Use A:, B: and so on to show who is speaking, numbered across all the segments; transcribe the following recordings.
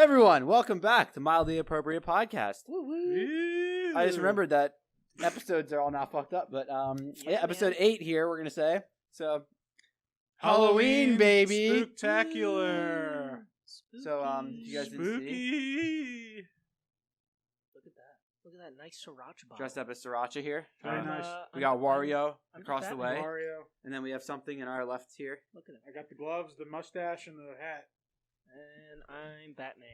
A: Everyone, welcome back to Mildly Appropriate Podcast. I just remembered that episodes are all now fucked up, but episode 8 here, we're going to say. So, Halloween, baby.
B: Spooktacular.
A: So, you guys didn't see?
C: Look at that nice sriracha bottle.
A: Dressed up as Sriracha here.
B: Very nice.
A: We got Wario
C: I'm
A: across the
C: Batman.
A: way.
B: Mario.
A: And then we have something in our left here.
C: Look at him.
B: I got the gloves, the mustache, and the hat.
C: And I'm Batman.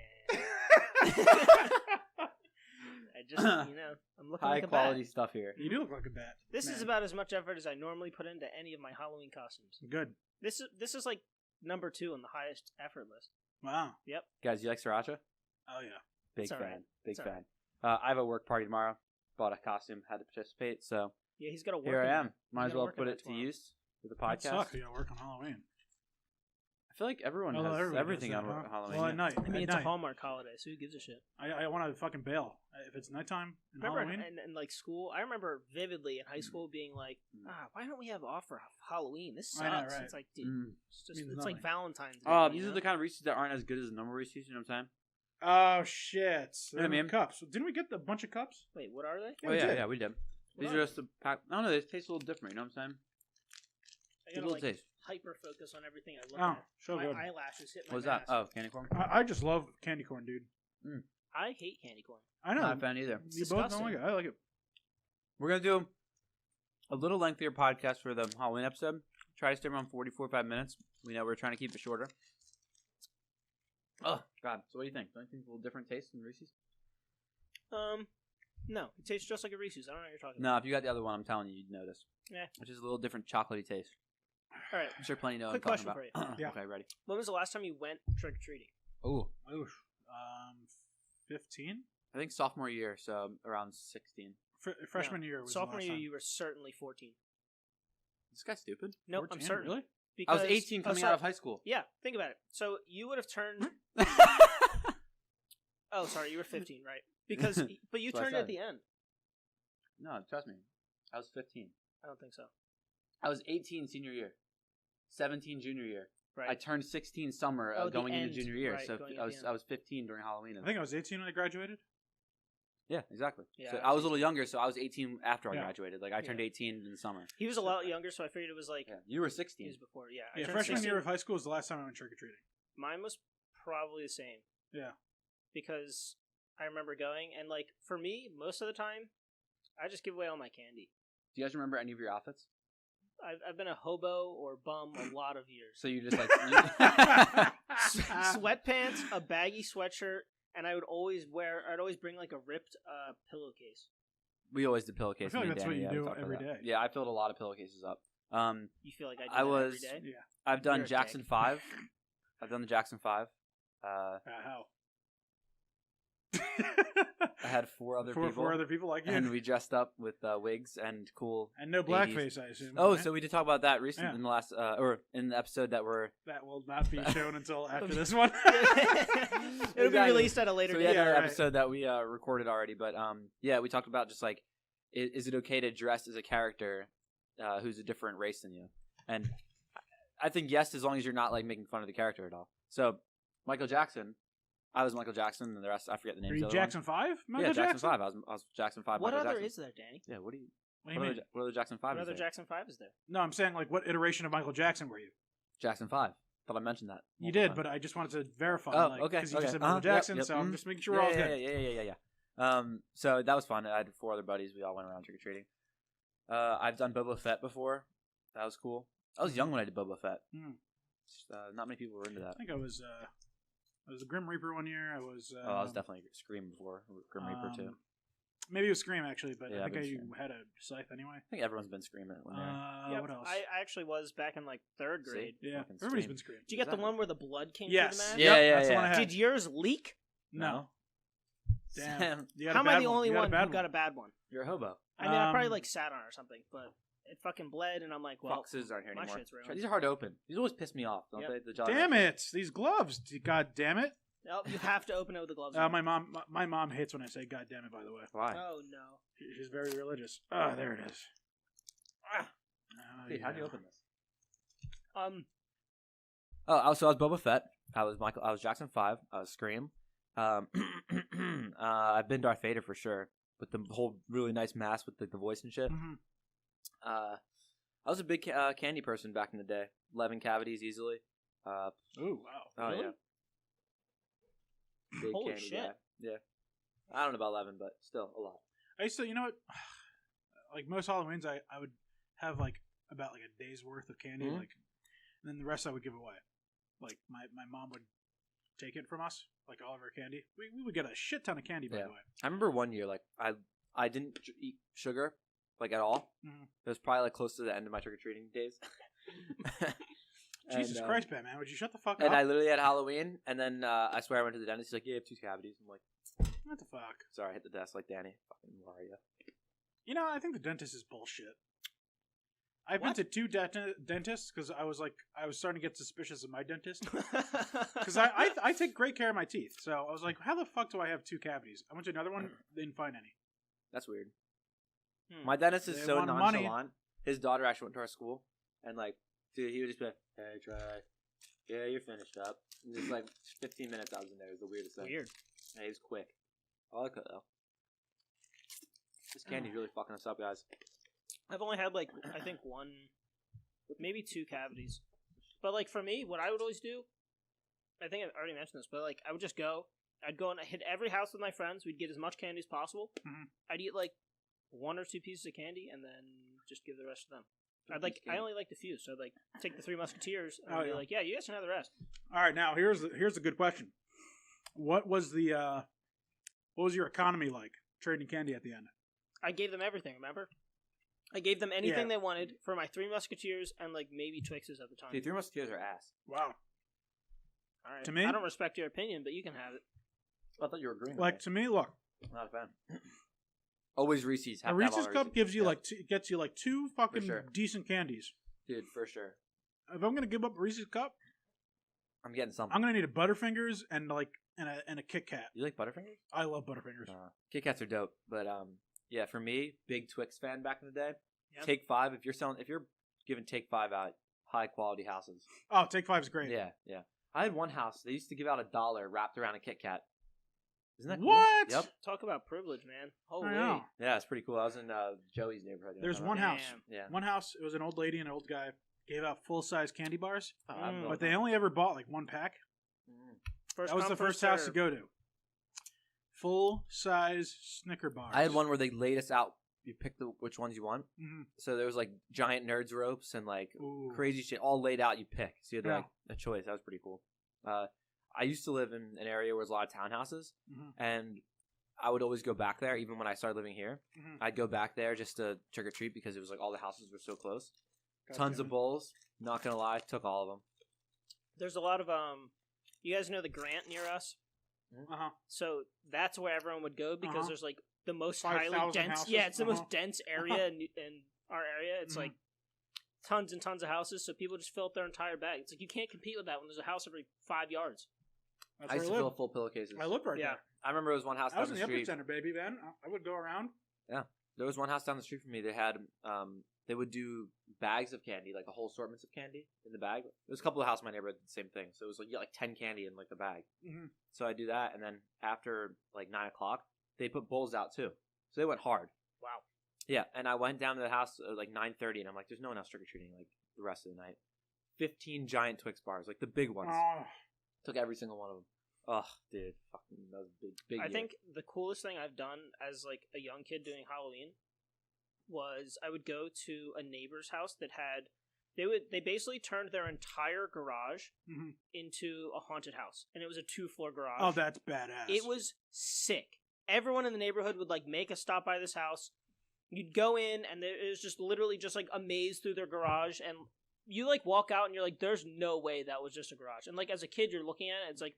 C: I just, I'm looking
A: High
C: like a
A: quality
C: bat.
A: stuff here.
B: You do look like a bat.
C: This
B: man.
C: is about as much effort as I normally put into any of my Halloween costumes.
B: Good.
C: This is like number 2 on the highest effort list.
B: Wow.
A: Guys, you like Sriracha?
B: Oh, yeah.
A: Big
C: It's all
A: fan.
C: right.
A: Big
C: It's all
A: fan. I have a work party tomorrow. Bought a costume, had to participate, so
C: Yeah, he's got to work.
A: here I am. Might
C: He's
A: as
C: gonna
A: well
C: work
A: put
C: on
A: it
C: that
A: to
C: tomorrow.
A: use for the
B: That
A: podcast.
B: sucks. You gotta work on Halloween.
A: I feel like everyone
B: Although
A: has
B: everyone
A: everything
B: does
A: on
B: that, huh?
A: Halloween.
B: Well,
A: yeah.
B: at night.
C: I mean,
B: at
C: it's
B: night.
C: a Hallmark holiday, so who gives a shit?
B: I want to fucking bail. If it's nighttime and
C: Remember,
B: Halloween.
C: and like school, I remember vividly in high school being like, why don't we have off for Halloween? This sucks.
B: I know, right.
C: It's like, dude,
A: Mm.
C: it's just,
B: Means
C: it's
B: nothing.
C: like Valentine's Day.
A: Oh,
C: you
A: these are
C: know?
A: the kind of Reese's that aren't as good as the normal Reese's. You know what I'm saying?
B: Oh, shit.
A: You know what I mean?
B: Cups. Didn't we get a bunch of cups?
C: Wait, what are they?
B: Yeah,
A: Oh
B: we
A: yeah,
B: did.
A: yeah, we did.
C: What
A: These
C: are
A: are just a pack. I don't know. They taste a little different. You know what I'm saying?
C: I
A: Good
C: gotta
A: little
C: like
A: taste.
C: hyper focus on everything I look
B: Oh,
C: at.
B: so
C: My
B: good.
C: eyelashes hit my
A: What was that?
C: mask.
A: Oh, candy corn.
B: I just love candy corn, dude.
C: I hate candy corn.
B: I know.
A: Not a fan either.
B: You both don't like it. I like it.
A: We're gonna do a little lengthier podcast for the Halloween episode. Try to stay around 40-45 minutes. We know we're trying to keep it shorter. Oh God! So what do you think? Don't you think it's a little different taste than Reese's?
C: No, it tastes just like a Reese's. I don't know what you're talking
A: No, if you got the other one, I'm telling you, you'd notice.
C: Yeah.
A: It's just a little different chocolatey taste.
C: about. All right.
A: I'm sure plenty know
C: Quick
A: what I'm talking
C: question
A: about.
B: you. Yeah.
A: Okay, ready.
C: When was the last time you went trick or treating?
A: Ooh,
B: Oof. 15?
A: I think sophomore year, so around 16.
B: Freshman year was
C: Sophomore
B: the last
C: year,
B: time.
C: you were certainly 14.
A: This guy's stupid.
C: Nope,
B: 14?
C: I'm certain.
B: Really?
A: I was
C: Because,
A: 18 coming out of high school.
C: Yeah, think about it. So you would have turned. Oh, sorry, you were 15, right? Because, but you
A: That's what I
C: turned at
A: said.
C: the end.
A: No, trust me. I was 15.
C: I don't think so.
A: I was 18 senior year. 17 junior year.
C: Right.
A: I turned 16 summer
C: Oh, the
A: going into
C: end.
A: junior year.
C: Right,
A: So
C: going
A: I
C: at
A: was
C: the end.
A: I was 15 during Halloween.
B: I think I was 18 when I graduated.
A: Yeah, exactly.
C: Yeah,
A: so
C: I
A: I
C: was
A: was a little younger, so I was 18 after I
B: Yeah.
A: graduated. Like I turned
C: Yeah.
A: 18 in the summer.
C: He was a lot younger, so I figured it was like
A: Yeah, you were 16.
C: years before. Yeah, I
B: Yeah,
C: turned
B: freshman
C: 16.
B: year of high school was the last time I went trick-or-treating.
C: Mine was probably the same
B: Yeah.
C: because I remember going, and like for me, most of the time, I just give away all my candy.
A: Do you guys remember any of your outfits?
C: I've been a hobo or bum a lot of years.
A: So you just like
C: Sweatpants, a baggy sweatshirt, and I'd always bring like a ripped pillowcase.
A: we always did pillowcases.
B: I feel like
A: me and
B: that's what
A: Danny,
B: you
A: yeah, we
B: do
A: talked about
B: every
A: that.
B: day.
A: Yeah, I filled a lot of pillowcases up.
C: You feel like I do
A: I
C: that
A: was-
C: every day?
B: Yeah.
A: I've done
C: You're a
A: Jackson
C: dick.
A: 5. I've done the Jackson 5.
B: How?
A: I had 4 other people.
B: Four other people like you.
A: And we dressed up with wigs and cool.
B: And no
A: 80s.
B: blackface, I assume.
A: Oh,
B: right?
A: so we did talk about that recently
B: Yeah.
A: in the last, or in the episode that we're.
B: That will not be shown until after this one.
C: It'll be
A: Exactly.
C: released at a later
A: So we
C: date.
A: had
B: Yeah,
A: another
B: right.
A: episode that we recorded already, but yeah, we talked about just like, is it okay to dress as a character who's a different race than you? And I think yes, as long as you're not like making fun of the character at all. So Michael Jackson, I was Michael Jackson, and the rest I forget the names.
B: Are
A: of
B: you
A: the other
B: Jackson 5?
A: ones.
B: Michael
A: Yeah, Jackson 5. I was Jackson 5.
C: What
A: Michael
C: other
A: Jackson.
C: is there, Danny?
A: Yeah, what do you?
B: What do you mean?
A: What other Jackson 5
C: What
A: is
C: other
A: there?
C: Jackson 5 is there?
B: No, I'm saying like what iteration of Michael Jackson were you?
A: Jackson 5. Thought I mentioned that.
B: You
A: multiple
B: did,
A: times.
B: but I just wanted to verify.
A: Oh,
B: like,
A: okay.
B: Because you
A: okay.
B: just said Michael
A: Yep,
B: Jackson,
A: yep,
B: so I'm
A: mhm.
B: just making sure we're all good.
A: Yeah. So that was fun. I had 4 other buddies. We all went around trick or treating. I've done Boba Fett before. That was cool. I was young when I did Boba Fett.
B: Hmm.
A: Not many people were into that.
B: I think I was a Grim Reaper one year. I was.
A: I was definitely Scream before. Grim Reaper too.
B: Maybe it was Scream actually, but
A: Yeah,
B: I
A: I've
B: think
A: been
B: I
A: Scream.
B: had a scythe anyway.
A: I think everyone's been Screaming when they're.
C: Yep,
B: What else?
C: I actually was back in like 3rd grade.
B: yeah,
A: fucking
B: everybody's
A: Scream.
B: been Scream.
C: Did you get the
A: Exactly.
C: one where the blood came
B: Yes.
C: through the mask?
A: Yeah, yeah,
B: that's the one I
A: yeah.
B: had.
C: Did yours leak?
B: No. Damn.
A: Sam,
B: You got
C: How
B: a
C: am I
B: bad
C: the only
B: You got a
C: one
B: bad
C: who got a bad one?
A: you're a hobo.
C: I mean, I probably
B: Um,
C: like sat on it or something, but it fucking bled, and I'm like, well,
A: Foxes aren't here
C: my
A: anymore.
C: shit's ruined.
A: These are hard to open. These always piss me off, don't
C: Yep.
A: they? The Jolly
B: Damn
A: Ranchers.
B: it! These gloves. God damn it!
C: oh, you have to open it with the gloves. on.
B: My mom hates when I say "God damn it." By the way,
A: Why?
C: Oh no.
B: she's very religious. Oh, there it is.
A: Ah.
B: Oh,
A: Dude, how do you
B: yeah.
A: open this?
C: Um,
A: Oh, so I was Boba Fett. I was Michael. I was Jackson 5. I was Scream. I've been Darth Vader for sure, with the whole really nice mask with the voice and shit.
B: Mhm.
A: I was a big candy person back in the day. 11 cavities easily.
B: Ooh, wow.
A: Oh
C: Really?
A: yeah. Big
C: Holy
A: candy
C: shit.
A: guy. Yeah. I don't know about 11, but still a lot.
B: I used to, you know what? Like most Halloweens, I would have like about like a day's worth of candy,
A: Mhm.
B: like, and then the rest I would give away. Like my mom would take it from us, like all of our candy. We would get a shit ton of candy, by
A: Yeah.
B: the way.
A: I remember one year, like I didn't eat sugar, like at all.
B: Mhm.
A: It was probably like close to the end of my trick or treating days.
B: Jesus
A: And,
B: Christ, Batman! Would you shut the fuck
A: And
B: up?
A: I literally had Halloween, and then I swear I went to the dentist. He's like, "Yeah, you have 2 cavities." I'm like,
B: What the fuck?
A: "Sorry, I hit the desk like Danny." Fucking where are you?
B: You know, I think the dentist is bullshit. I've
C: What?
B: been to 2 dentists because I was starting to get suspicious of my dentist because I take great care of my teeth. So I was like, how the fuck do I have 2 cavities? I went to another one, didn't find any.
A: That's weird.
C: Hmm.
A: My dentist is
B: They
A: so
B: want money.
A: nonchalant. His daughter actually went to our school, and like, dude, he would just be like, "Hey, Trey, yeah, you're finished up." And just like 15 minutes I was in there. It was the weirdest thing.
C: Weird.
A: Yeah, he was quick. I like it though. This candy's really fucking us up, guys.
C: I've only had like I think 1, maybe 2 cavities. But like for me, what I would always do, I think I've already mentioned this, but like I would just go. I'd go and I'd hit every house with my friends. We'd get as much candy as possible.
B: Mhm.
C: I'd eat like 1 or 2 pieces of candy and then just give the rest to them. I
A: candy.
C: only like the few, so I'd like take the 3 Musketeers and
B: Oh,
C: be
B: yeah.
C: like, yeah, you guys can have the rest.
B: All right, now here's a good question. What was your economy like trading candy at the end?
C: I gave them everything. Remember, I gave them anything
B: Yeah.
C: they wanted for my 3 Musketeers and like maybe Twixes at the time.
A: Dude, 3 Musketeers are ass.
B: Wow.
C: All right.
B: to me-
C: I don't respect your opinion, but you can have it.
A: I thought you were agreeing.
B: Like to me, look,
A: I'm not a fan. Always Reese's.
B: a
A: Have to have
B: Reese's
A: all
B: cup
A: Reese's.
B: gives you
A: Yeah.
B: like gets you like 2 fucking
A: sure.
B: decent candies.
A: dude, for sure.
B: If I'm gonna give up a Reese's cup,
A: I'm getting something.
B: I'm gonna need a Butterfingers and a Kit Kat.
A: You like Butterfingers?
B: I love Butterfingers.
A: Kit Kats are dope, but yeah, for me, big Twix fan back in the day.
C: Yep.
A: Take 5. If you're giving Take 5 out, high quality houses.
B: Oh, Take 5's great.
A: Yeah, yeah. I had one house. They used to give out $1 wrapped around a Kit Kat. Isn't that cool?
B: What?
A: Yep.
C: Talk about privilege, man. Holy.
B: I know.
A: Yeah, it's pretty cool. I was in Joey's neighborhood.
B: There's
A: one.
B: one house.
C: Damn.
A: Yeah.
B: One house. It was an old lady and an old guy gave out full size candy bars,
A: Oh, I have no
B: but they
A: idea.
B: only ever bought like 1 pack.
A: Mm.
C: First
B: That was
C: come,
B: the first
C: serve.
B: house to go to. Full size Snicker bars.
A: I had one where they laid us out. You pick which ones you want.
B: Mhm.
A: So there was like giant nerds ropes and like
B: Ooh.
A: crazy shit all laid out. You pick. So you had
B: Yeah.
A: like a choice. That was pretty cool. I used to live in an area where there's a lot of townhouses,
B: Mhm.
A: and I would always go back there. Even when I started living here,
B: Mhm.
A: I'd go back there just to trick or treat because it was like all the houses were so close.
B: God
A: Tons
B: damn
A: of
B: it.
A: bowls. Not gonna lie, took all of them.
C: There's a lot of you guys know the Grant near us?
B: Uh-huh.
C: So that's where everyone would go because
B: Uh-huh.
C: there's like the most
B: 5,000
C: highly dense.
B: houses?
C: Yeah, it's the
B: Uh-huh.
C: most dense area in our area. It's
B: Mhm.
C: like tons and tons of houses, so people just fill up their entire bag. It's like you can't compete with that when there's a house every 5 yards.
B: That's
A: I
B: where
A: used
B: I
A: to fill
B: lived.
A: full pillowcases.
B: I lived right
C: Yeah.
B: there.
A: I remember there was one house
B: I
A: down
B: was in
A: the
B: the
A: street.
B: epicenter, baby, then. I would go around.
A: There was one house down the street from me. They had they would do bags of candy, like a whole assortments of candy in the bag. There was a couple of houses in my neighborhood that did the same thing. So it was like 10 candy in like the bag.
B: Mhm.
A: So I do that, and then after like 9 o'clock, they put bowls out too. So they went hard.
C: Wow.
A: Yeah, and I went down to the house at like 9:30, and I'm like, "There's no one else trick or treating like the rest of the night." 15 giant Twix bars, like the big ones.
B: Oh,
A: Took every single one of them. Oh, dude, fucking that was a big.
C: I
A: year.
C: think the coolest thing I've done as like a young kid doing Halloween was I would go to a neighbor's house that had they basically turned their entire garage
B: Mhm.
C: into a haunted house, and it was a 2-floor garage.
B: oh, that's badass.
C: It was sick. Everyone in the neighborhood would like make a stop by this house. You'd go in, and it was just literally just like a maze through their garage, and you like walk out, and you're like, "There's no way that was just a garage." And like as a kid, you're looking at it, it's like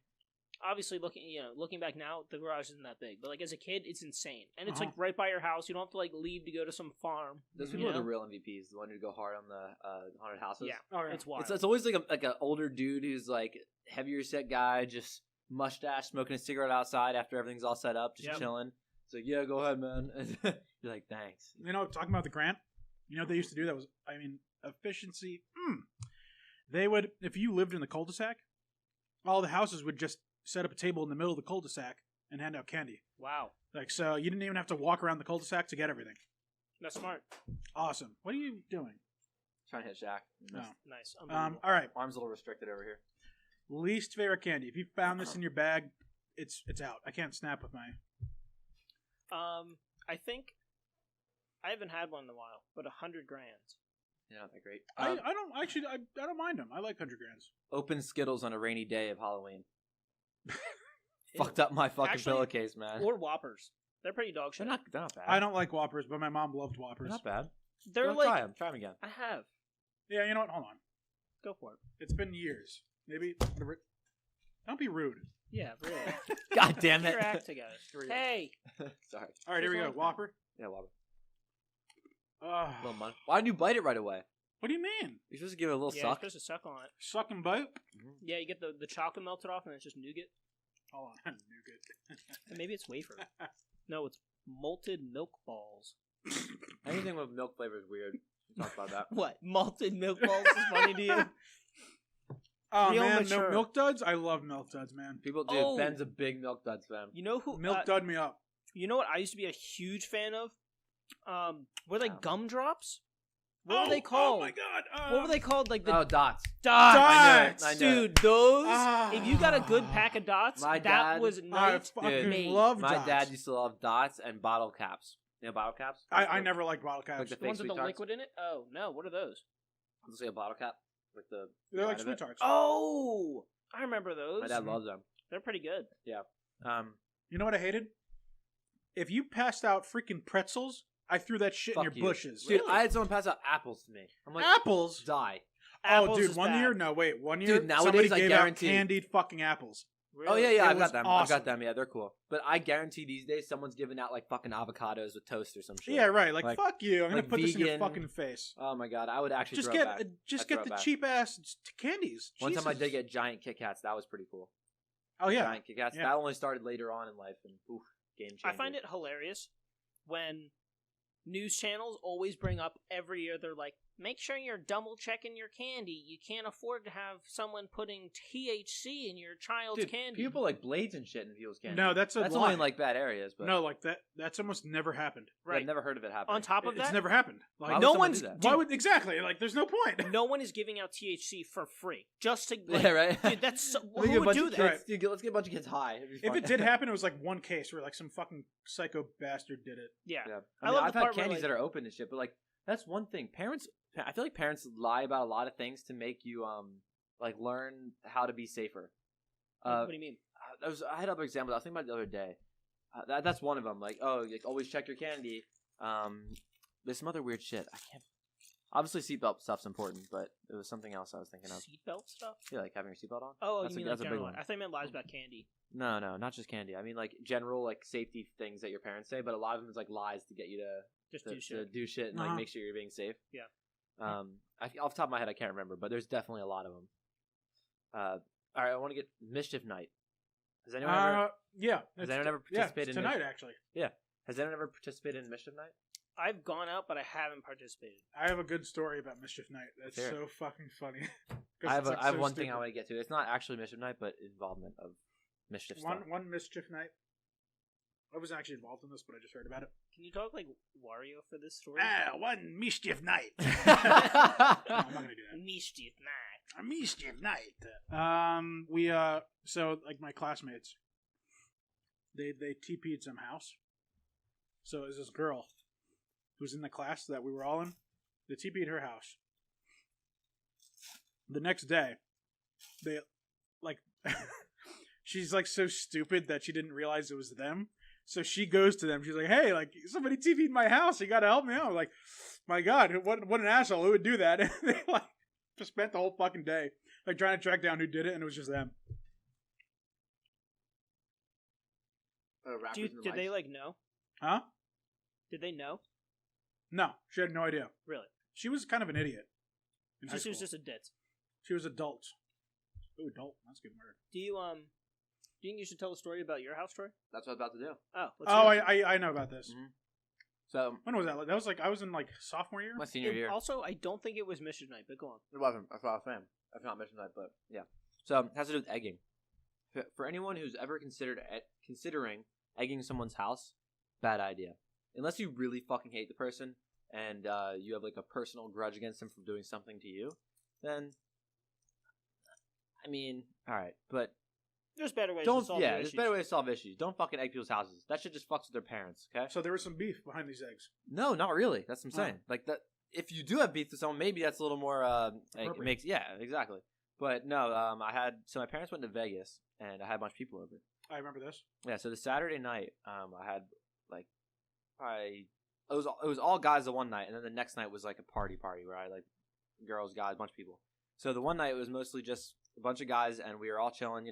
C: obviously looking back now, the garage isn't that big, but like as a kid, it's insane, and it's
B: Uh-huh.
C: like right by your house. You don't have to like leave to go to some farm.
A: those
C: you
A: people are the
C: know?
A: real MVPs, the one who go hard on the haunted houses.
C: Yeah,
B: Oh, yeah.
C: it's wild.
A: It's always like an older dude who's like heavier set guy, just mustache, smoking a cigarette outside after everything's all set up, just
C: Yep.
A: chilling. It's like, yeah, go ahead, man. You're like, thanks.
B: You know, talking about the grant, you know what they used to do that was, I mean, efficiency. They would, if you lived in the cul-de-sac, all the houses would just set up a table in the middle of the cul-de-sac and hand out candy.
C: Wow,
B: Like, so you didn't even have to walk around the cul-de-sac to get everything.
C: that's smart.
B: Awesome. What are you doing?
A: Trying to hit Shaq.
B: No.
C: Nice. Unbelievable.
B: All right.
A: Arm's a little restricted over here.
B: Least favorite candy. If you found this in your bag, it's out. I can't snap with my.
C: I think I haven't had one in a while, but 100 grands.
A: Yeah, not that great.
B: I don't mind them. I like 100 grands.
A: Open Skittles on a rainy day of Halloween. Fucked up my fucking
C: Actually,
A: pillowcase, man.
C: Or Whoppers. They're pretty dog shit.
A: They're not bad.
B: I don't like Whoppers, but my mom loved
A: They're
B: Whoppers.
A: not bad.
C: They're
A: Well,
C: like
A: try them. Try them again.
C: I have.
B: Yeah, you know what? Hold on.
C: Go for it.
B: It's been years. Maybe. Don't be rude.
C: Yeah, really.
A: God damn
C: Get
A: it.
C: your act together. Hey,
A: Sorry.
B: All right, here we go.
C: Just like
B: Whopper.
A: Yeah, Wobber.
B: Ugh.
A: Little money. Why didn't you bite it right away?
B: What do you mean?
A: You're supposed to give it a little
C: yeah,
A: suck.
C: you're supposed to suck on it.
B: Suck and bite?
C: Yeah, you get the chocolate melted off, and it's just nougat.
B: Hold on. Nougat.
C: And maybe it's wafer. No, it's malted milk balls.
A: Anything with milk flavor is weird. We talked about that.
C: What? Malted milk balls is funny to you?
B: Oh,
C: Real
B: man.
C: mature.
B: Milk duds? I love milk duds, man.
A: People do.
C: Oh.
A: Ben's a big Milk Duds fan.
C: You know who?
B: Milk dud me up.
C: You know what I used to be a huge fan of? Were they
A: Wow.
C: gumdrops? What were they called?
B: Oh, my God.
C: What were they called? Like the
A: Oh, Dots.
C: dots.
B: Dots!
A: I know it.
C: Dude, those.
B: Ah.
C: If you got a good pack of dots,
A: My
C: that
A: dad-
C: was
B: I
C: night.
B: fucking
C: made.
B: love
A: My
B: dots.
A: dad used to love Dots and bottle caps. You know bottle caps?
B: I never liked bottle
A: Like
B: caps.
A: the
C: The ones with
A: fake
C: the
A: sweet
C: liquid in it? Oh, no. What are those?
A: Let's say a bottle cap with the.
B: They're like
A: side of
B: sweet
A: it.
B: tarts.
C: Oh, I remember those.
A: My dad loves them.
C: They're pretty good.
B: You know what I hated? If you passed out freaking pretzels, I threw that shit in
A: Fuck
B: your
A: you.
B: bushes.
A: Dude,
C: Really?
A: I had someone pass out apples to me. I'm like,
B: Apples?
A: die.
B: Oh,
C: Apples
B: dude,
C: is
B: one
C: bad.
B: year? No, wait. One year,
A: Dude, nowadays
B: somebody
A: I
B: gave
A: guarantee-
B: out candied fucking apples.
A: Oh yeah, yeah,
B: It
A: I've
B: was
A: got them. I've
B: awesome.
A: got them. Yeah, they're cool. But I guarantee these days someone's giving out like fucking avocados with toast or some shit.
B: Yeah, right. Like,
A: Like-
B: fuck you. I'm gonna
A: like
B: put this in your
A: vegan-
B: fucking face.
A: Oh my god, I would actually
B: Just
A: throw it back.
B: get, just
A: I'd throw
B: get
A: it
B: the
A: back.
B: cheap ass candies.
A: One time I
B: Jesus.
A: did get giant Kit Kats. That was pretty cool.
B: Oh yeah.
A: Giant Kit Kats.
B: Yeah.
A: That only started later on in life, and oof, game changer.
C: I find it hilarious when news channels always bring up every year. They're like, make sure you're double checking your candy. You can't afford to have someone putting THC in your child's
A: Dude,
C: candy.
A: people like blades and shit in people's candy.
B: No, that's a
A: that's
B: lie.
A: only in like bad areas. But
B: No, like that. That's almost never happened.
C: right.
A: I've never heard of it happening.
C: On top of
B: It's
C: that,
B: never happened.
A: Why
B: Like,
A: would
C: no
A: someone
C: one's
A: do that?
B: why would exactly? Like, there's no point.
C: no one is giving out THC for free just to like,
A: yeah, right.
C: dude, that's so,
A: Let's get
C: who
A: a
C: would
A: bunch
C: do
A: of
C: that?
A: kids-
B: Right.
A: dude, let's get a bunch of kids high. It'd be
B: If
A: fun.
B: it did happen, it was like one case where like some fucking psycho bastard did it.
C: Yeah.
A: Yeah.
C: I
A: I mean,
C: love
A: I've
C: the
A: had
C: part where,
A: candies
C: like-
A: that are open and shit, but like that's one thing. I feel like parents lie about a lot of things to make you like learn how to be safer.
C: What do you mean?
A: I had other examples. I was thinking about it the other day. That's one of them. Like, oh, like, always check your candy. There's some other weird shit. I can't. Obviously, seatbelt stuff's important, but it was something else I was thinking of.
C: Seatbelt stuff?
A: Yeah, like having your seatbelt on.
C: Oh,
A: That's
C: you mean
A: that's
C: like
A: a big
C: general?
A: one.
C: I thought you meant lies about candy.
A: No, not just candy. I mean like general like safety things that your parents say, but a lot of them is like lies to get you
C: Just
A: to
C: do shit.
A: to do shit and like
B: Uh-huh.
A: make sure you're being safe.
C: Yeah.
A: Off the top of my head, I can't remember, but there's definitely a lot of them. All right, I want to get Mischief Night. Has anyone ever?
B: Yeah.
A: Has
B: it's-
A: anyone ever
B: yeah,
A: participated
B: it's
A: in
B: tonight? Actually,
A: Has anyone ever participated in Mischief Night?
C: I've gone out, but I haven't participated.
B: I have a good story about Mischief Night. That's
A: Let's hear
B: so fucking funny. 'Cause
A: I
B: it's,
A: have
B: like,
A: I have
B: so
A: one thing I
B: stupid.
A: want to get to. It's not actually Mischief Night, but involvement of mischief stuff.
B: One Mischief Night. I wasn't actually involved in this, but I just heard about it.
C: Can you talk like Wario for this story?
B: One Mischief Night. No,
A: yeah,
B: I'm not gonna do that.
C: Mischief night.
B: A Mischief Night. So like my classmates, they TP'd some house. So there's this girl who was in the class that we were all in. They TP'd her house. The next day, they like she's like so stupid that she didn't realize it was them. So she goes to them. She's like, "Hey, like somebody TP'd my house. You gotta help me out." Like, my God, what an asshole! Who would do that? And they like just spent the whole fucking day like trying to track down who did it, and it was just them.
C: Did they like know?
B: Huh?
C: Did they know?
B: No, she had no idea.
C: Really?
B: She was kind of an idiot. In high
C: She was
B: school.
C: just a ditz.
B: She was adult. Ooh, adult. That's a good word.
C: Do you think you should tell a story about your house, Troy?
A: That's what I was about to do.
C: Oh, let's
B: Oh,
C: hear it.
B: I know about this.
A: Mhm. So
B: When was that? That was like I was in like sophomore year.
A: my senior year.
C: Also, I don't think it was Mission Night, but go on.
A: It wasn't. That's what I was saying. That's not Mission Night, but yeah. So it has to do with egging.
D: for anyone who's ever considering egging someone's house, bad idea. Unless you really fucking hate the person and you have like a personal grudge against them from doing something to you, then I mean, all right, but
C: There's better ways
D: don't.
C: to solve
D: Yeah,
C: your
D: there's
C: issues.
D: better ways to solve issues. Don't fucking egg people's houses. That shit just fucks with their parents. Okay.
B: So there was some beef behind these eggs.
D: No, not really. That's what I'm
B: Oh.
D: saying. Like that. If you do have beef with someone, maybe that's a little more. Like, it
B: Appropriate.
D: makes exactly. But no, my parents went to Vegas and I had a bunch of people over.
B: I remember this.
D: Yeah, so the Saturday night, I had like it was all guys the one night, and then the next night was like a party where I like girls, guys, a bunch of people. So the one night it was mostly just a bunch of guys, and we were all chilling,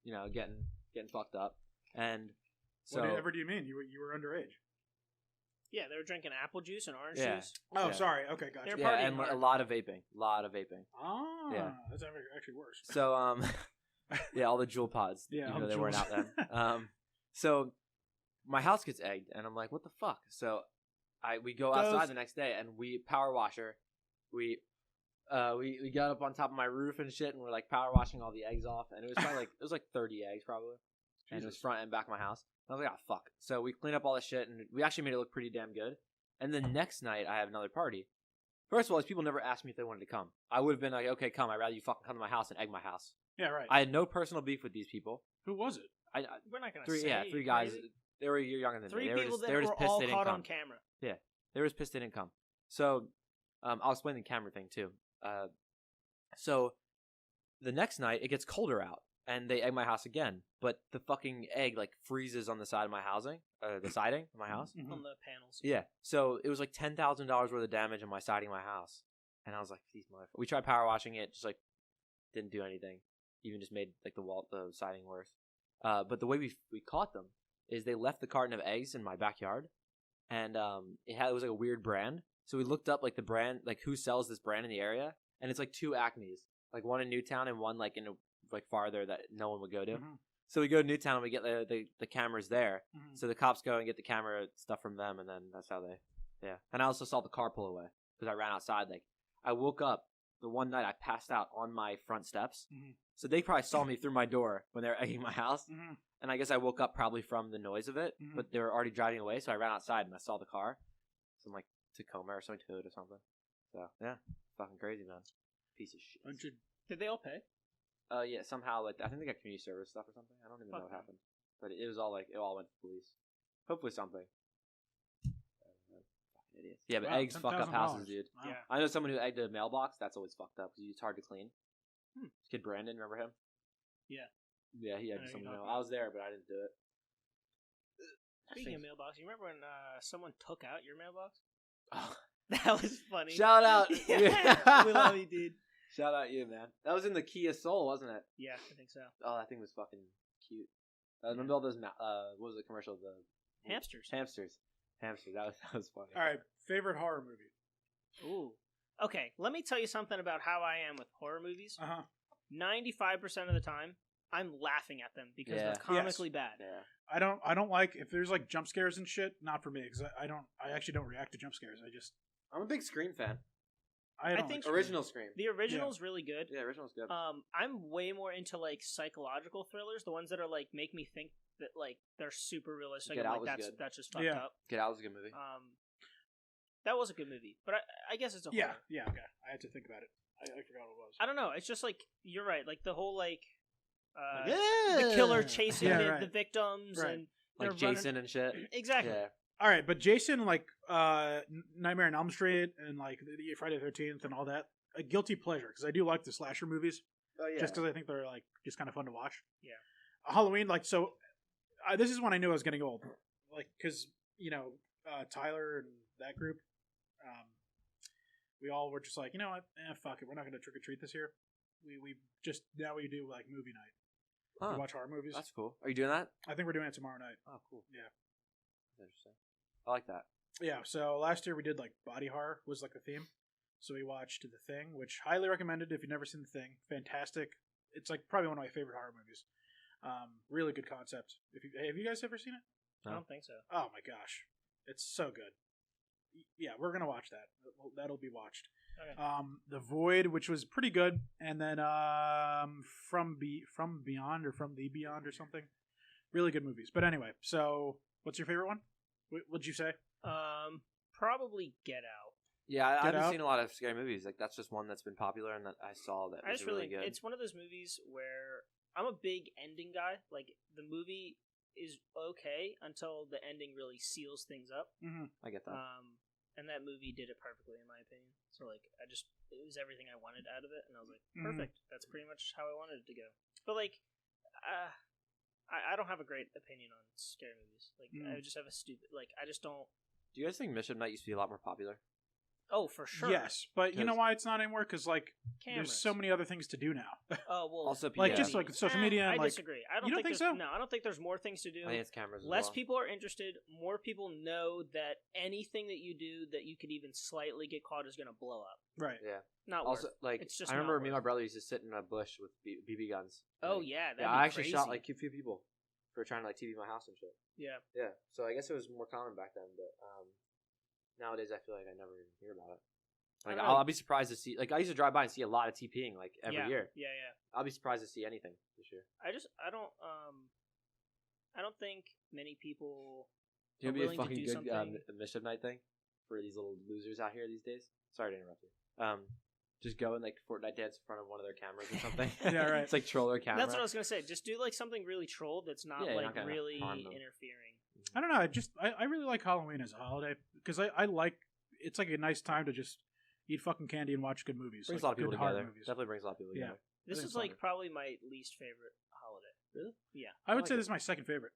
D: getting fucked up, and so
B: Whatever do you mean? You were underage?
C: Yeah, they were drinking apple juice and orange
D: Yeah.
C: juice.
B: Oh,
D: Yeah.
B: sorry. Okay, gotcha.
C: They're
D: yeah,
C: partying
D: and a
C: hard.
D: lot of vaping.
B: Ah,
D: Yeah.
B: that's actually worse.
D: So yeah, all the jewel pods.
B: Yeah, all
D: even though
B: the
D: they weren't
B: jewels.
D: out then. So my house gets egged, and I'm like, what the fuck? So we go outside the next day, and we power washer. We got up on top of my roof and shit, and we're like power washing all the eggs off, and it was probably like 30 eggs probably, and it was
B: Jesus.
D: front and back of my house. And I was like, oh fuck. So we cleaned up all the shit, and we actually made it look pretty damn good. And the next night, I have another party. First of all, these people never asked me if they wanted to come. I would have been like, okay, come. I'd rather you fucking come to my house and egg my house.
B: Yeah, right.
D: I had no personal beef with these people.
B: Who was it?
C: We're not gonna
D: Three
C: say.
D: three guys.
C: crazy.
D: They were younger than
C: Three
D: me. They were
C: people
D: just,
C: that
D: they were just
C: were
D: pissed
C: all
D: they didn't
C: caught
D: come.
C: on camera.
D: They were just pissed they didn't come. So, I'll explain the camera thing too. So, the next night it gets colder out, and they egg my house again. But the fucking egg like freezes on the side of my housing, the siding of my house.
B: Mhm.
C: On the panels.
D: Yeah. So it was like $10,000 worth of damage on my siding of my house, and I was like, "These motherfuckers." We tried power washing it, just like didn't do anything. Even just made like the siding worse. But the way we caught them is they left the carton of eggs in my backyard, and it was like a weird brand. So we looked up like the brand, like who sells this brand in the area, and it's like two Acme's, like one in Newtown and one like in like farther that no one would go to.
B: Mhm.
D: So we go to Newtown and we get the cameras there.
B: Mhm.
D: So the cops go and get the camera stuff from them, and then that's how they, yeah. And I also saw the car pull away because I ran outside. Like I woke up the one night I passed out on my front steps,
B: Mhm.
D: so they probably saw me through my door when they were egging my house.
B: Mhm.
D: And I guess I woke up probably from the noise of it,
B: Mhm.
D: but they were already driving away. So I ran outside and I saw the car, some like Tacoma or something, Toyota or something. So yeah, fucking crazy, man. Piece of shit.
B: Bunch of
C: Did they all pay?
D: Yeah, somehow like I think they got community service stuff or something. I don't even know
C: Fuck
D: what
C: them.
D: happened, but it was all like it all went to police. Hopefully something. Fucking idiots. Yeah, but
B: Wow,
D: eggs fuck up houses,
B: $10,000.
D: dude.
B: Wow.
C: Yeah.
D: I know someone who egged a mailbox. That's always fucked up because it's hard to clean.
C: Hmm.
D: This kid Brandon, remember him?
C: Yeah.
D: Yeah, he
C: I
D: egged
C: know
D: someone.
C: you're
D: Mail.
C: talking
D: I was there, but I didn't do it.
C: Speaking of mailbox, you remember when someone took out your mailbox?
D: Oh,
C: That was funny.
D: shout out!
C: Yeah, we love you, dude.
D: Shout out you, man. That was in the Kia Soul, wasn't it?
C: Yeah, I think so.
D: Oh, that thing was fucking cute. Remember all those? What was the commercial? The
C: Hamsters.
D: Hamsters. That was funny.
B: All right, favorite horror movie.
C: Ooh. Okay, let me tell you something about how I am with horror movies.
B: Uh huh.
C: 95% of the time, I'm laughing at them because
D: Yeah.
C: they're comically bad.
D: Yeah.
B: I don't like if there's like jump scares and shit. Not for me because I actually don't react to jump scares.
D: I'm a big Scream fan.
B: I don't
C: think
B: like
D: Original Scream.
C: The original's really good.
D: Yeah, original's good.
C: I'm way more into like psychological thrillers, the ones that are like make me think that like they're super realistic.
D: Get
C: I'm
D: Out
C: like
D: was good.
C: that's just fucked
B: Yeah.
C: up.
D: Get Out was a good movie.
C: That was a good movie, but I guess it's a horror.
B: Yeah. Okay. I had to think about it. I forgot what it was.
C: I don't know. It's just like you're right. Like the whole like
D: Like,
C: the killer chasing
B: Yeah,
C: the,
B: right.
C: the victims
B: Right.
C: and
D: like
C: they're running-
D: Jason and shit.
C: Exactly.
D: Yeah.
B: All right, but Jason, like Nightmare on Elm Street and like the Friday the 13th and all that, a guilty pleasure because I do like the slasher movies.
D: Oh yeah.
B: Just because I think they're like just kind of fun to watch.
C: Yeah.
B: Halloween, like so, this is when I knew I was getting old, like because Tyler and that group, we all were just like, you know what, fuck it, we're not gonna trick or treat this year. We just now we do like movie night.
D: Oh,
B: We watch horror movies.
D: that's cool. Are you doing that?
B: I think we're doing it tomorrow night.
D: Oh, cool.
B: Yeah.
D: That's interesting. I like that.
B: Yeah. So last year we did like body horror was like the theme. So we watched The Thing, which highly recommended if you've never seen The Thing. Fantastic. It's like probably one of my favorite horror movies. Really good concept. Have you guys ever seen it?
C: I don't think so.
B: Oh my gosh, it's so good. Yeah, we're gonna watch that. That'll be watched.
C: Okay.
B: The Void, which was pretty good, and then From Beyond or From the Beyond or something. Really good movies. But anyway, so what's your favorite one? What'd you say?
C: Probably Get Out.
D: Yeah, I
B: Get
D: haven't
B: Out?
D: seen a lot of scary movies. Like that's just one that's been popular and that I saw that
C: I
D: was
C: just
D: really good.
C: It's one of those movies where I'm a big ending guy. Like the movie is okay until the ending really seals things up.
B: Mm-hmm.
D: I get that.
C: And that movie did it perfectly in my opinion. So like it was everything I wanted out of it, and I was like,
B: Mhm.
C: perfect. That's pretty much how I wanted it to go. But like, I don't have a great opinion on scary movies. Like I just have a stupid I just don't.
D: Do you guys think Mission Night used to be a lot more popular?
C: Oh, for sure.
B: Yes, but you know why it's not anymore? Because
C: Cameras.
B: there's so many other things to do now.
C: Oh well.
D: Also,
B: Like,
D: yeah.
B: just like social media and
C: I
B: like.
C: disagree. I don't
B: You don't think
C: there's-
B: so?
C: No, I don't think there's more things to do.
D: I think it's cameras. As
C: Less
D: well.
C: people are interested. More people know that anything that you do that you could even slightly get caught is going to blow up.
B: Right.
D: Yeah.
C: Not
D: Also,
C: worth.
D: like
C: It's just
D: I remember
C: not
D: me and
C: worth
D: my brother used to sit in a bush with BB guns.
C: Oh
D: Like,
C: yeah, that'd
D: yeah.
C: be
D: I actually
C: crazy.
D: shot like a few people for trying to like TV my house and shit.
C: Yeah.
D: Yeah. So I guess it was more common back then, but nowadays I feel like I never even hear about it. Like
C: I don't know.
D: I'll be surprised to see. Like I used to drive by and see a lot of TPing like every
C: yeah.
D: year.
C: Yeah.
D: I'll be surprised to see anything this year.
C: I don't think many people
D: Do you
C: are
D: know
C: willing
D: what'd
C: to
D: be
C: do
D: a fucking good
C: something.
D: mission night thing for these little losers out here these days? Sorry to interrupt you. Just go and like Fortnite dance in front of one of their cameras or something.
B: Yeah, right.
D: It's like troll their camera.
C: That's what I was gonna say. Just do like something really troll that's not
D: Yeah, you're
C: like
D: not gonna
C: really
D: harm them.
C: interfering.
B: I don't know. I really like Halloween as a holiday because I like it's like a nice time to just eat fucking candy and watch good movies.
D: Brings
B: like,
D: a lot of people
B: good horror
D: together.
B: movies.
D: Definitely brings a lot of people
B: Yeah.
D: together.
C: This
B: think
C: is
B: it's
C: like
B: fun.
C: probably my least favorite holiday.
D: Really?
C: Yeah.
B: I would
D: like
B: say
D: it.
B: this is my second favorite.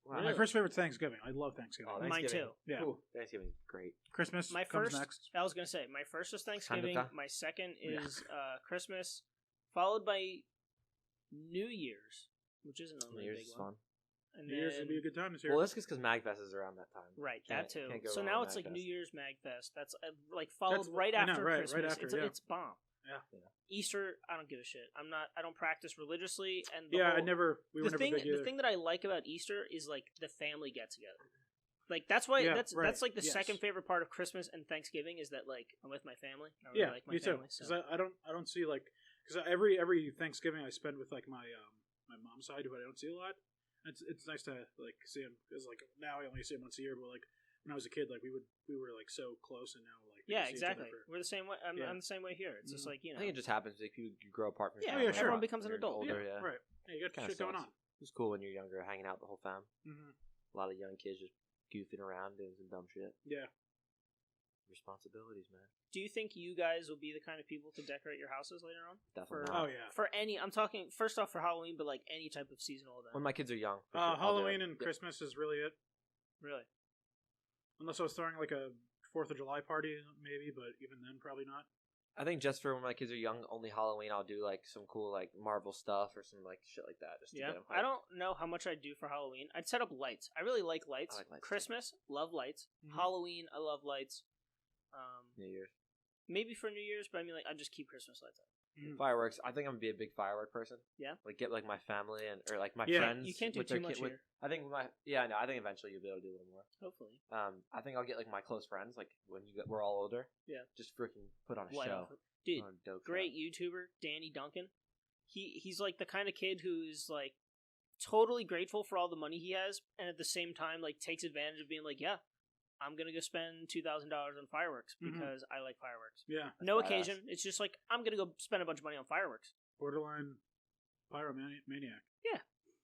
D: Wow.
B: My first favorite's Thanksgiving. I love Thanksgiving.
D: Oh,
C: Mine
D: Thanksgiving.
C: too.
B: Yeah.
D: Ooh, Thanksgiving's great.
B: Christmas
C: My
B: comes
C: first,
B: next.
C: I was gonna say, my first is Thanksgiving.
D: Hanukkah.
C: My second
B: Yeah.
C: is Christmas, followed by New Year's, which isn't
D: New
C: only a
D: Year's
C: big
D: is
C: one.
D: fun.
C: And
B: New Year's
C: then-
B: would be a good time this year.
D: Well, that's just because MagFest is around that time.
C: right,
D: Can't-
C: that too.
D: can't go
C: So
D: wrong
C: now
D: with
C: it's like
D: Magfest.
C: New Year's Magfest. That's like followed
B: That's-
C: right
B: I know,
C: after
B: right
C: Christmas.
B: after,
C: it's,
B: yeah.
C: it's bomb.
B: Yeah.
C: Easter, I don't give a shit. I don't practice religiously, and
B: yeah,
C: whole,
B: we were
C: the
B: never
C: thing.
B: big either.
C: The thing that I like about Easter is like the family get together. Like that's why
B: Yeah,
C: that's
B: right,
C: like the
B: yes.
C: second favorite part of Christmas and Thanksgiving is that like I'm with my family. I really
B: Yeah,
C: like my
B: me too.
C: family.
B: Because
C: So.
B: I don't see like because every Thanksgiving I spend with like my mom's side who I don't see a lot. It's nice to like see him because like now I only see him once a year, but like when I was a kid, like we were like so close, and now like we
C: Yeah,
B: can see each other
C: exactly.
B: for-
C: We're the same way. I'm
B: Yeah.
C: the same way here. It's just
B: Mhm.
C: like you
D: I
C: know.
D: think it just happens like you grow apart from your
C: Yeah,
D: family.
B: yeah, sure.
C: Everyone becomes an
D: You're
C: adult.
D: Older, yeah.
B: right. Yeah, you got
D: Kinda
B: shit going
D: sucks.
B: on.
D: It's cool when you're younger, hanging out with the whole fam.
B: Hmm.
D: A lot of young kids just goofing around, doing some dumb shit.
B: Yeah.
D: Responsibilities, man.
C: Do you think you guys will be the kind of people to decorate your houses later on?
D: Definitely
C: For-
D: not.
B: Oh yeah.
C: For any, I'm talking first off for Halloween, but like any type of seasonal event.
D: When my kids are young. for sure, I'll do
B: Halloween
D: it.
B: and
D: Yeah.
B: Christmas is really it.
C: Really?
B: Unless I was throwing like a 4th of July party, maybe, but even then, probably not.
D: I think just for when my kids are young, only Halloween, I'll do like some cool like Marvel stuff or some like shit like that. Just to
C: Yeah.
D: get them
C: I don't know how much I'd do for Halloween. I'd set up lights. I really like lights.
D: I like lights, too.
C: Christmas, love lights.
B: Mhm.
C: Halloween, I love lights.
D: New Year's.
C: Maybe for New Year's, but I mean like I'd just keep Christmas lights up.
B: Mhm.
D: Fireworks. I think I'm gonna be a big firework person.
C: Yeah?
D: Like get like my family and or like my
B: Yeah.
D: friends.
C: You can't do
D: with
C: too
D: their
C: much
D: kid- with-
C: here.
D: I think my no. I think eventually you'll be able to do a little more.
C: Hopefully.
D: I think I'll get like my close friends like when we're all older.
C: Yeah.
D: Just freaking put on a
C: Light
D: show.
C: off- Dude,
D: Put on a dope show.
C: great YouTuber, Danny Duncan. He's like the kind of kid who's like totally grateful for all the money he has, and at the same time like takes advantage of being like, yeah, I'm gonna go spend $2,000 on fireworks
B: Mhm.
C: because I like fireworks.
B: Yeah.
C: No
D: badass.
C: occasion. It's just like I'm gonna go spend a bunch of money on fireworks.
B: Borderline pyromaniac.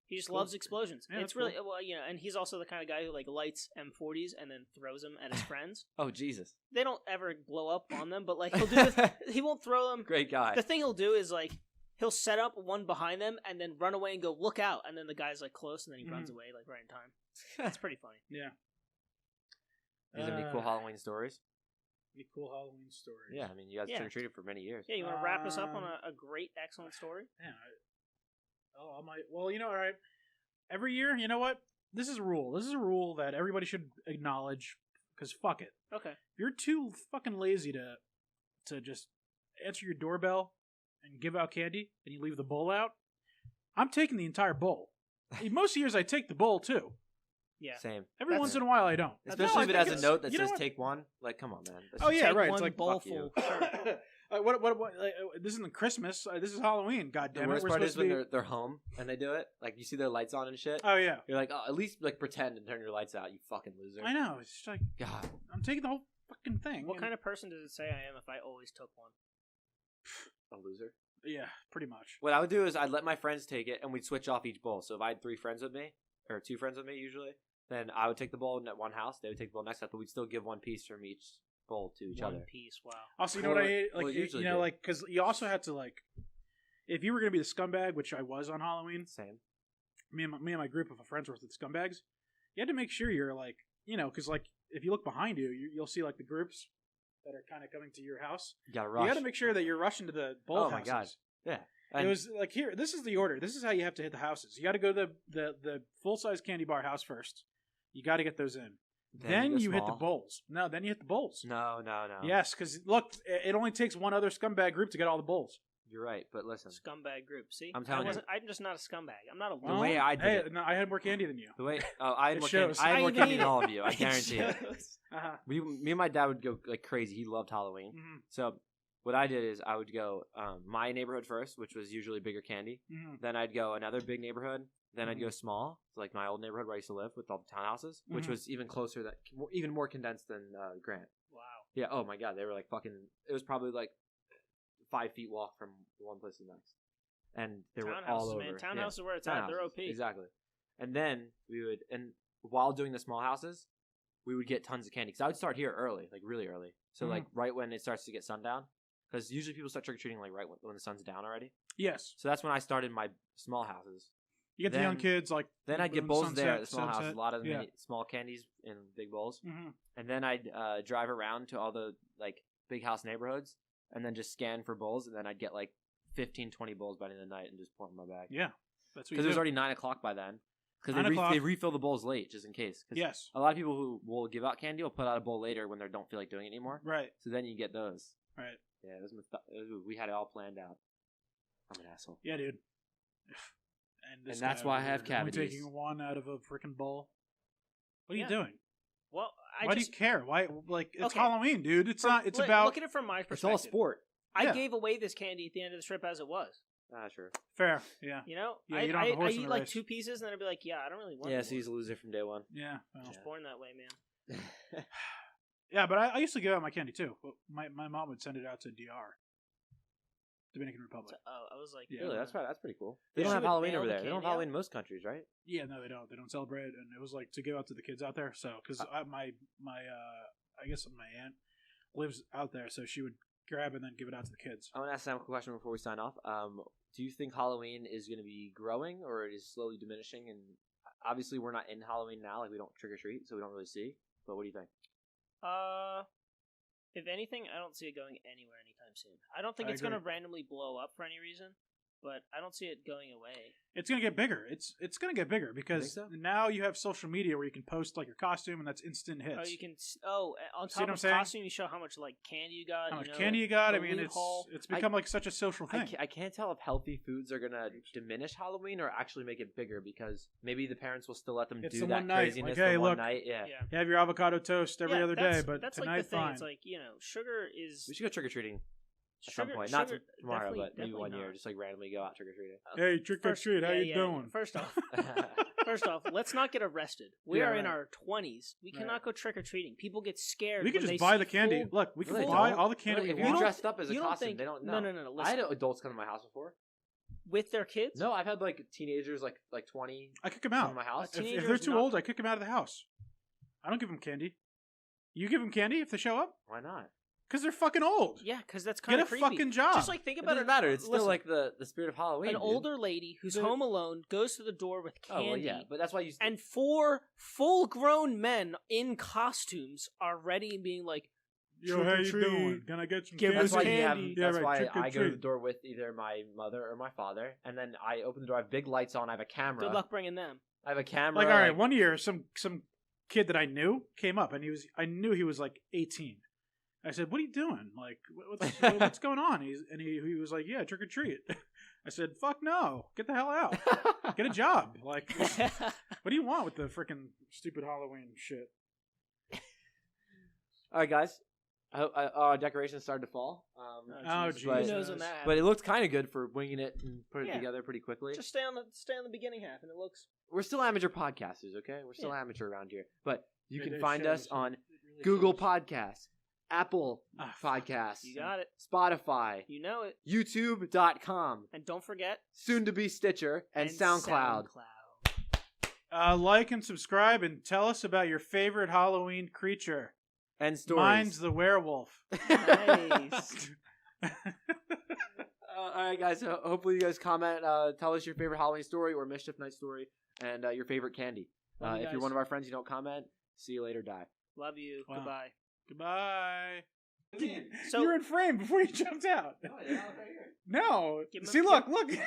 C: He just
B: Cool.
C: loves explosions.
B: Yeah,
C: it's
B: that's
C: really well, you know, and he's also the kind of guy who like lights M40s and then throws them at his friends.
D: Oh Jesus!
C: They don't ever blow up on them, but like he'll do. He won't throw them.
D: Great guy.
C: The thing he'll do is like he'll set up one behind them and then run away and go look out, and then the guy's like close, and then he runs
B: Mhm.
C: away like right in time. It's pretty funny.
B: Yeah.
D: Is there any cool Halloween stories?
B: Any cool Halloween stories?
D: Yeah, I mean you guys
C: Yeah.
D: trick or treated for many years.
C: Yeah, you want to wrap us up on
B: Um,
C: a great, excellent story?
B: Yeah. I might. Well, you know, all right. Every year, you know what? This is a rule. This is a rule that everybody should acknowledge. Because fuck it.
C: Okay.
B: If you're too fucking lazy to just answer your doorbell and give out candy, and you leave the bowl out, I'm taking the entire bowl. Most years I take the bowl too,
C: Yeah.
D: Same.
B: Every
C: That's-
B: once in a while, I don't.
D: Especially
B: No, I
D: if it
B: think
D: has a
B: it's-
D: note that
B: you know
D: says
B: what?
D: "take one." Like, come on, man. That's
B: Oh
D: just-
B: yeah,
C: Take
B: right.
C: one
B: It's like
C: bowl
D: fuck you.
C: full. Sure.
B: what? This isn't Christmas. This is Halloween. God
D: The
B: damn it.
D: worst
B: We're
D: part
B: supposed
D: is
B: to
D: when
B: be.
D: they're home and they do it. Like, you see their lights on and shit.
B: Oh yeah,
D: You're like, oh, at least like pretend and turn your lights out. You fucking loser.
B: I know. It's just like
D: God.
B: I'm taking the whole fucking thing.
C: What kind of person does it say I am if I always took one?
D: A loser.
B: Yeah, pretty much.
D: What I would do is I'd let my friends take it and we'd switch off each bowl. So if I had 3 friends with me, or 2 friends with me usually, then I would take the bowl in at one house. They would take the bowl next house, but we'd still give one piece from each bowl to each
C: One
D: other.
C: piece. Wow.
B: Also, you know what I hate? Like,
D: Well, usually
B: you know,
D: do.
B: like because you also had to like, if you were gonna be the scumbag, which I was on Halloween,
D: Same.
B: me and my group of friends were the scumbags. You had to make sure you're like, you know, because like if you look behind you, you'll see like the groups that are kind of coming to your house.
D: You gotta rush.
B: You got to make sure that you're rushing to the bowl
D: Oh
B: houses.
D: my God. Yeah.
B: It
D: And
B: was like here. This is the order. This is how you have to hit the houses. You got to go to the full size candy bar house first. You got to get those in. Then
D: go
B: you hit the
D: small.
B: bowls. No, then you hit the bowls.
D: No.
B: Yes, because look, it only takes one other scumbag group to get all the bowls.
D: You're right, but listen.
C: Scumbag group. See,
D: I'm telling you.
C: I'm just not a scumbag. I'm not a
D: The
C: loser.
D: way I did
B: hey,
D: it.
B: No, I had more candy than you.
D: The way I had
B: It
D: more
B: shows.
D: candy. I had more
C: I
D: candy
C: mean-
D: than all of you. I
C: It
D: guarantee it.
C: shows.
B: Uh-huh.
D: Me and my dad would go like crazy. He loved Halloween.
B: Mm-hmm.
D: So what I did is I would go my neighborhood first, which was usually bigger candy.
B: Mm-hmm.
D: Then I'd go another big neighborhood. Then I'd go small, so like my old neighborhood where I used to live with all the townhouses, which
B: Mhm.
D: was even closer, even more condensed than Grant.
C: Wow.
D: Yeah. Oh my God, they were like fucking. It was probably like 5 feet walk from one place to the next, and they were all
C: Townhouses,
D: over.
C: man.
D: Yeah.
C: Townhouses are where it's at. They're
D: Townhouses,
C: OP.
D: Exactly. And then we would, and while doing the small houses, we would get tons of candy. Because I would start here early, like really early. So like right when it starts to get sundown. Because usually people start trick or treating like right when the sun's down already.
B: Yes,
D: So that's when I started my small houses.
B: you get the young
D: Then-
B: kids like.
D: Then I'd get
B: when
D: bowls
B: sunset-
D: there at the small houses.
B: sunset.
D: A lot of
B: Yeah.
D: small candies in big bowls.
B: Mm-hmm.
D: And then I'd drive around to all the like big house neighborhoods and then just scan for bowls. And then I'd get like 15, 20 bowls by the end of the night and just pour them in my bag.
B: Yeah, that's what
D: Because
B: you
D: it was
B: do.
D: already 9 o'clock by then. Because
B: 9 o'clock.
D: they refill the bowls late just in case. 'Cause
B: Yes,
D: a lot of people who will give out candy will put out a bowl later when they don't feel like doing it anymore.
B: right,
D: So then you get those.
B: right.
D: Yeah, we had it all planned out. I'm an asshole.
B: Yeah, dude. And, this
D: And that's
B: guy
D: why I
B: over
D: have
B: here, only
D: cavities.
B: taking one out of a freaking bowl. What are
C: Yeah.
B: you doing?
C: Well,
B: Why do you care? Why? Like it's
C: Okay.
B: Halloween, dude. It's not. It's
C: look,
B: about
C: look at it from my perspective.
D: It's all sport.
C: I
B: Yeah.
C: gave away this candy at the end of the trip as it was.
D: Sure.
B: fair. Yeah,
C: You know,
B: Yeah, you don't have a horse in
C: eat
B: the
C: like
B: race.
C: 2 pieces and then I'd be like, yeah, I don't really want.
D: Yeah,
C: any
D: so he's
C: more.
D: a loser from day one.
B: yeah.
C: I
B: Well.
C: was born that way, man.
B: Yeah, but I used to give out my candy too. My mom would send it out to DR, Dominican Republic.
C: Oh, I was like,
B: Yeah.
D: Really, that's pretty cool. They
C: Yeah.
D: don't have
C: She would
D: Halloween
C: mail
D: over
C: the
D: there. They don't have
C: candy out?
D: Halloween in most countries, right?
B: Yeah, no, they don't. They don't celebrate, and it was like to give out to the kids out there. So, because my I guess my aunt lives out there, so she would grab and then give it out to the kids.
D: I want to ask Sam a question before we sign off. Do you think Halloween is going to be growing or it is slowly diminishing? And obviously, we're not in Halloween now. Like, we don't trick or treat, so we don't really see. But what do you think?
C: if anything, I don't see it going anywhere anytime soon. I don't think
B: I
C: it's going to
B: agree.
C: randomly blow up for any reason, but I don't see it going away.
B: It's gonna get bigger. It's gonna get bigger because
D: so?
B: now you have social media where you can post like your costume, and that's instant hits.
C: Oh, you can. On
B: See what
C: top
B: I'm
C: of
B: saying?
C: costume, you show how much like candy you got.
B: How much
C: you know,
B: candy you got?
C: the
B: I mean,
C: loot haul.
B: it's become like such a social thing.
D: I can't tell if healthy foods are going to diminish Halloween or actually make it bigger because maybe the parents will still let them
B: It's
D: do
B: the
D: that
B: one night.
D: craziness
B: Like, hey,
D: the one
B: look,
D: night. Yeah.
C: Yeah.
B: You have your avocado toast every
C: Yeah,
B: other day,
C: that's-
B: but
C: that's
B: tonight
C: like the thing.
B: fine.
C: It's like sugar is.
D: We should go trick or treating at some
C: sugar-
D: point. Not
C: sugar-
D: tomorrow,
C: definitely-
D: but maybe
C: definitely
D: one year.
C: not.
D: Just like randomly go out trick or treating.
B: Hey, trick or
C: First-
B: treat, how
C: yeah,
B: you
C: yeah,
B: doing?
C: First off, first off, let's not get arrested. We
B: Yeah,
C: are in
B: right.
C: our 20s. We cannot
B: Right.
C: go trick or treating. People get scared.
B: We could
C: when
B: just
C: they
B: buy
C: see
B: the candy.
C: full-
B: Look, we can
D: Really
B: buy
D: don't?
B: all the candy
D: If
B: we
D: you're
B: want.
D: dressed up as a
C: you don't
D: costume,
C: think-
D: they don't
C: no,
D: know.
C: no, no,
D: I had
C: listen.
D: adults come to my house before.
C: with their kids.
D: No, I've had like teenagers, like 20,
B: I kick them
D: come
B: out.
D: to my house.
B: If they're
C: Teenagers
B: too
C: not-
B: old, I kick them out of the house. I don't give them candy. You give them candy if they show up?
D: Why not?
B: Because they're fucking old.
C: Yeah, because that's
B: Get
C: kind
B: a
C: of creepy.
B: fucking job.
C: Just like think
D: It
C: about
D: doesn't
C: it.
D: matter. It's still
C: Listen,
D: like the spirit of Halloween.
C: an
D: dude.
C: older lady who's
B: The-
C: home alone goes to the door with
D: Oh
C: candy.
D: well, yeah, but that's why you.
C: And 4 full-grown men in costumes are ready and being like,
B: Yo,
C: trick
B: how
C: or
B: you
C: treat.
B: doing? Can I get some
C: Give
B: candy?
D: That's why you have.
C: candy.
B: Yeah,
D: That's
B: right,
D: why
B: trick or
D: I go to the
B: treat.
D: door with either my mother or my father, and then I open the door. I have big lights on. I have a camera.
C: "Good luck bringing them."
D: I have a camera.
B: Like, all right, one year, some kid that I knew came up, and I knew he was like 18, I said, "What are you doing? Like, what's going on?" He was like, "Yeah, trick or treat." I said, "Fuck no, get the hell out, get a job." Like, what do you want with the freaking stupid Halloween shit?
D: All right, guys. Our decorations started to fall.
B: Oh,
C: Jesus. Who knows when
B: Jesus.
C: that happens?
D: But it looked kind of good for winging it and putting
C: Yeah.
D: it together pretty quickly.
C: Just stay on the beginning half, and it looks.
D: We're still amateur podcasters, okay? We're still
C: Yeah.
D: amateur around here. But you can
B: It
D: find
B: shows.
D: us on
B: It really
D: Google
B: shows.
D: Podcasts, Apple
B: Ah, fuck.
D: Podcasts,
C: You got it.
D: Spotify,
C: You know it.
D: YouTube.com,
C: And don't forget.
D: soon to be Stitcher, and SoundCloud.
B: Like and subscribe and tell us about your favorite Halloween creature.
D: And stories.
B: Mine's the werewolf.
C: Nice.
D: All right, guys. Hopefully, you guys comment. Tell us your favorite Halloween story or Mischief Night story, and your favorite candy.
C: Love you
D: If you're
C: guys.
D: one of our friends, you don't comment. See you later. Die.
C: Love you.
B: Wow.
C: Goodbye.
B: Goodbye.
C: So-
B: You're in frame before you jumped out. No.
C: Give him a-
B: See, look.
C: You-